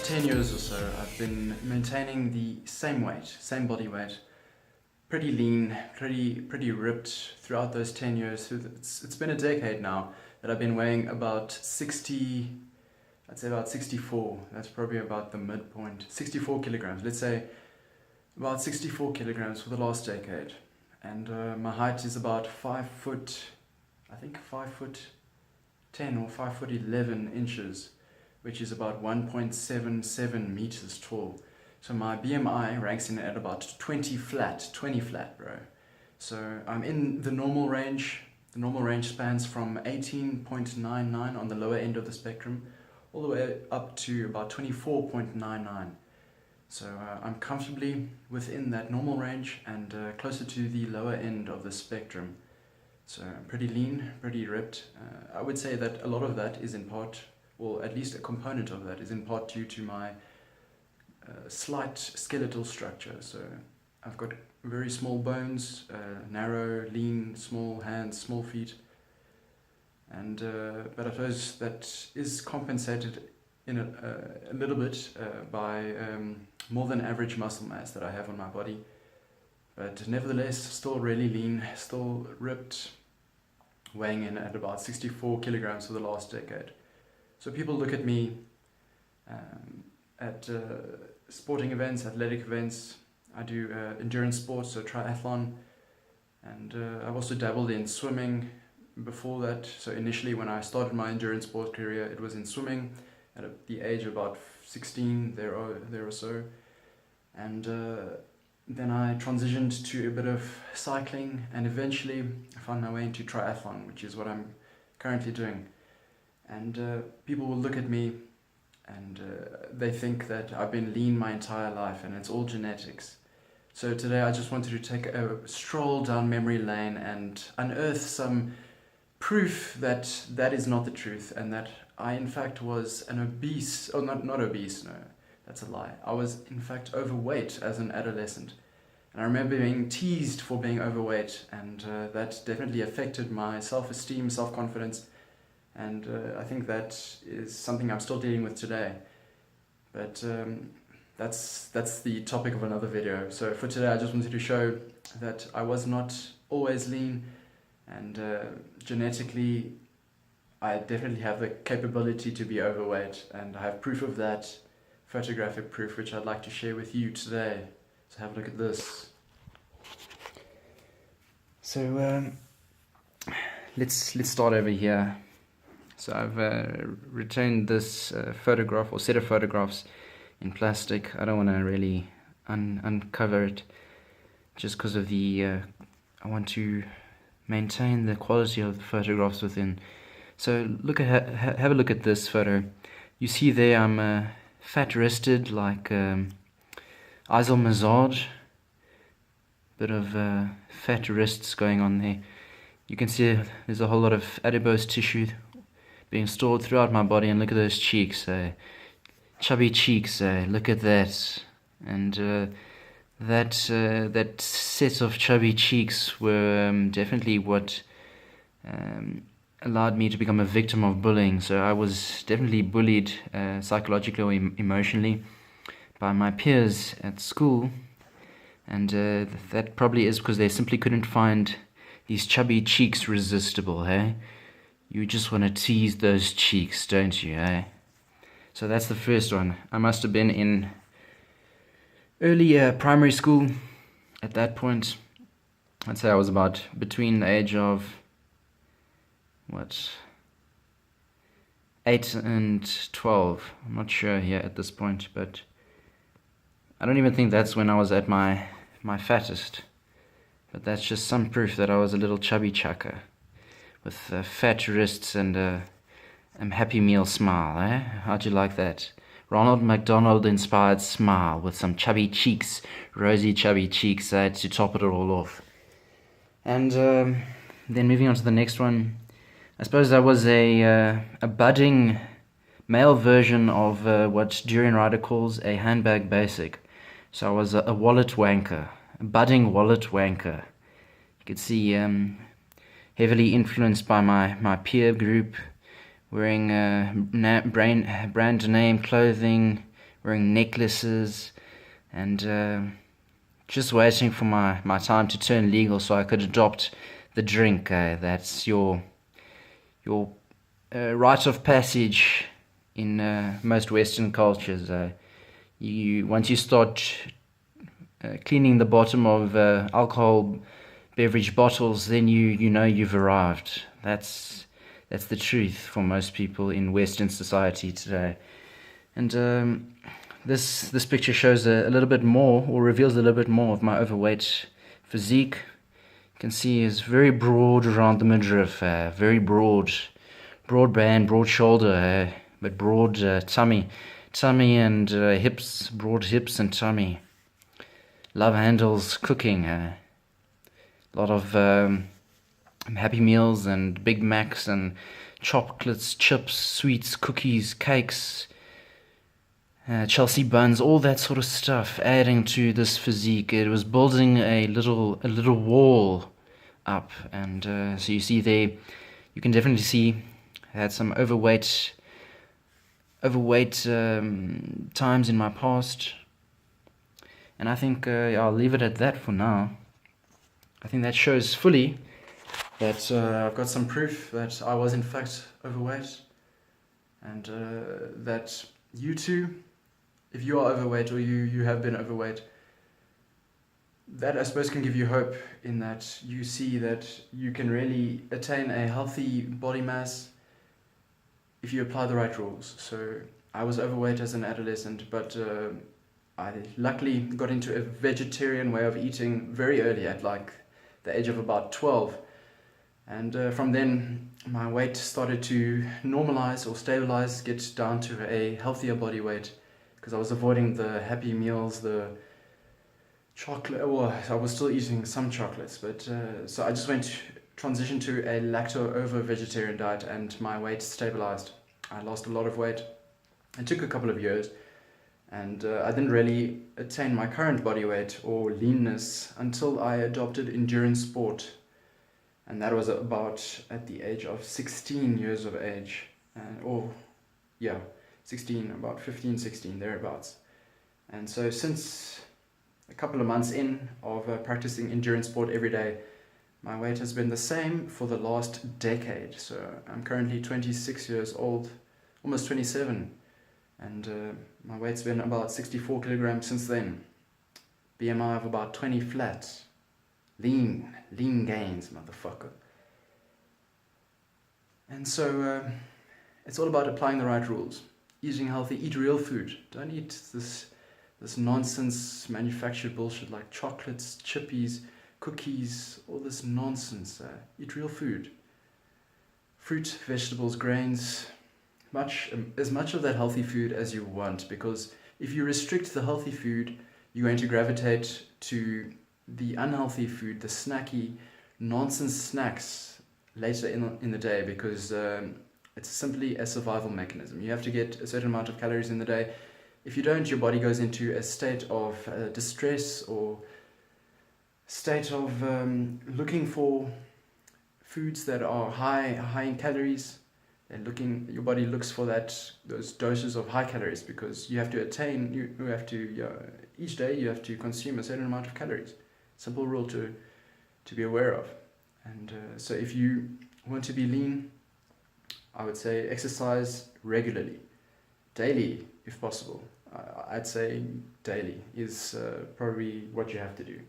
last 10 years or so, I've been maintaining the same weight, same body weight, pretty lean, pretty ripped throughout those 10 years. So it's been a decade now that I've been weighing about 60, I'd say about 64. That's probably about the midpoint. 64 kilograms, let's say about 64 kilograms for the last decade. And my height is about 5 foot, I think 5 foot 10 or 5 foot 11 inches, which is about 1.77 meters tall. So my BMI ranks in at about 20 flat, bro. So I'm in the normal range. The normal range spans from 18.99 on the lower end of the spectrum, all the way up to about 24.99. So I'm comfortably within that normal range and closer to the lower end of the spectrum. So I'm pretty lean, pretty ripped. I would say that a lot of that is in part, or at least a component of that is in part due to my slight skeletal structure. So I've got very small bones, narrow, lean, small hands, small feet. And but I suppose that is compensated in a little bit by more than average muscle mass that I have on my body. But nevertheless, still really lean, still ripped, weighing in at about 64 kilograms for the last decade. So people look at me at sporting events, athletic events. I do endurance sports, so triathlon, and I've also dabbled in swimming before that. So initially when I started my endurance sport career, it was in swimming at the age of about 16, there or so. And then I transitioned to a bit of cycling, and eventually I found my way into triathlon, which is what I'm currently doing. And people will look at me and they think that I've been lean my entire life and it's all genetics. So today I just wanted to take a stroll down memory lane and unearth some proof that that is not the truth, and that I in fact was an obese, oh not obese, no, that's a lie. I was in fact overweight as an adolescent. And I remember being teased for being overweight, and that definitely affected my self-esteem, self-confidence. And I think that is something I'm still dealing with today. But that's the topic of another video. So for today I just wanted to show that I was not always lean, and genetically I definitely have the capability to be overweight, and I have proof of that, photographic proof, which I'd like to share with you today. So have a look at this. So let's start over here. So I've retained this photograph or set of photographs in plastic. I don't want to really uncover it, just because of the I want to maintain the quality of the photographs within. So look at have a look at this photo. You see there I'm fat-wristed, like Eisel massage. Bit of fat wrists going on there. You can see there's a whole lot of adipose tissue being stored throughout my body, and look at those cheeks, chubby cheeks. Look at that, and that set of chubby cheeks were definitely what allowed me to become a victim of bullying. So I was definitely bullied psychologically or emotionally by my peers at school, and that probably is because they simply couldn't find these chubby cheeks resistible, hey? You just want to tease those cheeks, don't you, hey? So that's the first one. I must have been in early primary school at that point. I'd say I was about between the age of, 8 and 12. I'm not sure here at this point, but I don't even think that's when I was at my fattest. But that's just some proof that I was a little chubby chucker with fat wrists and a Happy Meal smile, eh? How'd you like that? Ronald McDonald inspired smile with some chubby cheeks, rosy chubby cheeks, to top it all off. And then moving on to the next one, I suppose I was a budding male version of what Durian Rider calls a handbag basic. So I was a wallet wanker, a budding wallet wanker. You could see heavily influenced by my peer group, wearing brand name clothing, wearing necklaces, and just waiting for my time to turn legal so I could adopt the drink. That's your rite of passage in most Western cultures. You once you start cleaning the bottom of alcohol beverage bottles, then you know you've arrived. That's the truth for most people in Western society today. And this picture shows a little bit more, or reveals a little bit more of my overweight physique. You can see it's very broad around the midriff, very broad band, broad shoulder, but broad tummy and hips, broad hips and tummy. Love handles cooking, a lot of Happy Meals and Big Macs and chocolates, chips, sweets, cookies, cakes, Chelsea buns, all that sort of stuff, adding to this physique. It was building a little wall up, and so you see there, you can definitely see I had some overweight times in my past, and I think I'll leave it at that for now. I think that shows fully that I've got some proof that I was in fact overweight, and that you too, if you are overweight or you have been overweight, that I suppose can give you hope in that you see that you can really attain a healthy body mass if you apply the right rules. So I was overweight as an adolescent, but I luckily got into a vegetarian way of eating very early, at like the age of about 12. And from then my weight started to normalize or stabilize, get down to a healthier body weight, because I was avoiding the Happy Meals, the chocolate. Well, I was still eating some chocolates, but so I just transitioned to a lacto-ovo vegetarian diet, and my weight stabilized. I lost a lot of weight. It took a couple of years, and I didn't really attain my current body weight or leanness until I adopted endurance sport, and that was about at the age of 16 years of age, or yeah, 16, about 15, 16, thereabouts. And so since a couple of months in of practicing endurance sport every day, my weight has been the same for the last decade. So I'm currently 26 years old, almost 27, and my weight's been about 64 kilograms since then. BMI of about 20 flat. Lean gains, motherfucker. And so it's all about applying the right rules. Eating healthy, eat real food. Don't eat this nonsense manufactured bullshit like chocolates, chippies, cookies, all this nonsense. Eat real food. Fruit, vegetables, grains, as much of that healthy food as you want, because if you restrict the healthy food, you're going to gravitate to the unhealthy food, the snacky nonsense snacks later in the day, because it's simply a survival mechanism. You have to get a certain amount of calories in the day. If you don't, your body goes into a state of distress, or state of looking for foods that are high in calories. Your body looks for those doses of high calories, because you have to each day you have to consume a certain amount of calories. Simple rule to be aware of. And so if you want to be lean, I would say exercise regularly, daily if possible. I'd say daily is probably what you have to do.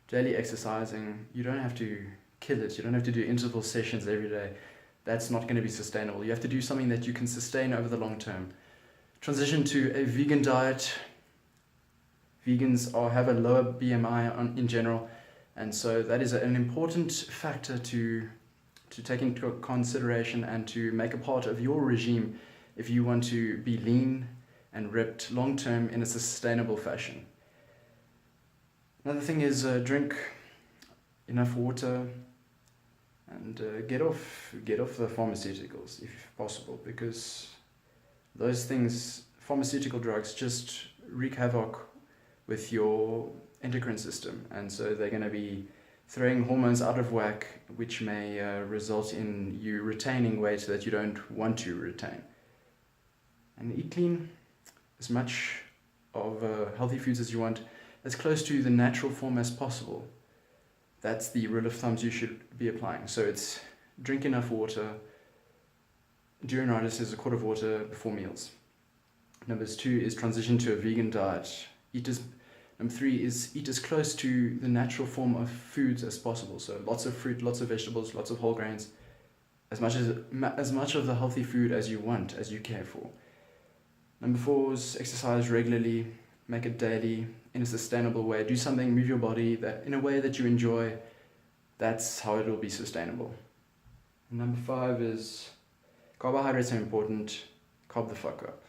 Daily exercising, you don't have to kill it. You don't have to do interval sessions every day. That's not going to be sustainable. You have to do something that you can sustain over the long term. Transition to a vegan diet. Vegans have a lower BMI in general, and so that is an important factor to take into consideration and to make a part of your regime if you want to be lean and ripped long term in a sustainable fashion. Another thing is drink enough water, and get off the pharmaceuticals if possible, because those things, pharmaceutical drugs, just wreak havoc with your endocrine system, and so they're going to be throwing hormones out of whack, which may result in you retaining weight that you don't want to retain. And eat clean as much healthy foods as you want, as close to the natural form as possible. That's the rule of thumbs you should be applying. So it's drink enough water. During riders is a quart of water before meals. Number 2 is transition to a vegan diet. Number 3 is eat as close to the natural form of foods as possible. So lots of fruit, lots of vegetables, lots of whole grains, as much of the healthy food as you want, as you care for. Number 4 is exercise regularly, make it daily in a sustainable way. Do something, move your body that in a way that you enjoy. That's how it will be sustainable. And number 5 is carbohydrates are important. Carb the fuck up.